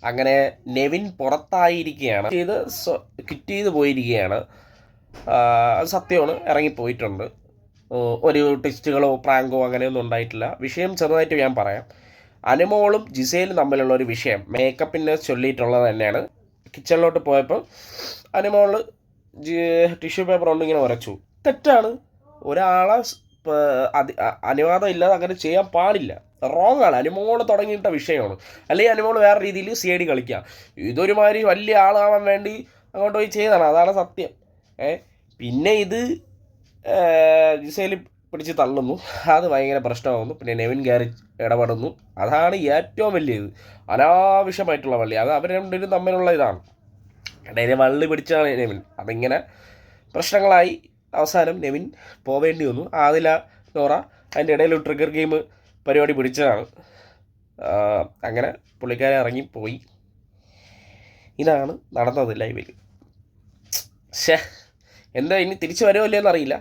അങ്ങനെ നെവിൻ പുറത്തായിരിക്കുകയാണ്, ക്വിറ്റ് ചെയ്ത് പോയിരിക്കുകയാണ്. അത് സത്യമാണ്, ഇറങ്ങിപ്പോയിട്ടുണ്ട്. ഒരു ടെസ്റ്റുകളോ പ്രാങ്കോ അങ്ങനെയൊന്നും ഉണ്ടായിട്ടില്ല. വിഷയം ചെറുതായിട്ട് ഞാൻ പറയാം. അനുമോളും ജിസയിലും തമ്മിലുള്ള ഒരു വിഷയം മേക്കപ്പിനെ ചൊല്ലിയിട്ടുള്ളത് തന്നെയാണ്. കിച്ചണിലോട്ട് പോയപ്പോൾ അനുമോൾ ടിഷ്യൂ പേപ്പർ കൊണ്ട് ഇങ്ങനെ ഉരച്ചു. തെറ്റാണ്. ഒരാളെ അനുവാദം ഇല്ലാതെ അങ്ങനെ ചെയ്യാൻ പാടില്ല. റോങ് ആണ്. അനുമോൾ തുടങ്ങിയിട്ട വിഷയമാണ്. അല്ലെങ്കിൽ അനുമോൾ വേറെ രീതിയിൽ CID കളിക്കുക. ഇതൊരുമാതിരി വലിയ ആളാവാൻ വേണ്ടി അങ്ങോട്ട് പോയി ചെയ്തതാണ്. അതാണ് സത്യം. പിന്നെ ഇത് ജിസയിൽ പിടിച്ച് തള്ളുന്നു. അത് ഭയങ്കര പ്രശ്നമാകുന്നു. പിന്നെ നെവിൻ കയറി ഇടപെടുന്നു. അതാണ് ഏറ്റവും വലിയത്. അനാവശ്യമായിട്ടുള്ള വള്ളി. അത് അവർ രണ്ടുപേരും തമ്മിലുള്ള ഇതാണ്. ഇടയിൽ വള്ളി പിടിച്ചാണ് നെവിൻ. അതിങ്ങനെ പ്രശ്നങ്ങളായി അവസാനം നെവിൻ പോവേണ്ടി വന്നു. ആദില നോറ അതിൻ്റെ ഇടയിൽ ട്രിഗർ ഗെയിം പരിപാടി പിടിച്ചതാണ്. അങ്ങനെ പുള്ളിക്കാരെ ഇറങ്ങിപ്പോയി. ഇതാണ് നടന്നത് ലൈവിൽ. എന്താ ഇനി തിരിച്ചു വരുമോ ഇല്ലയെന്നറിയില്ല.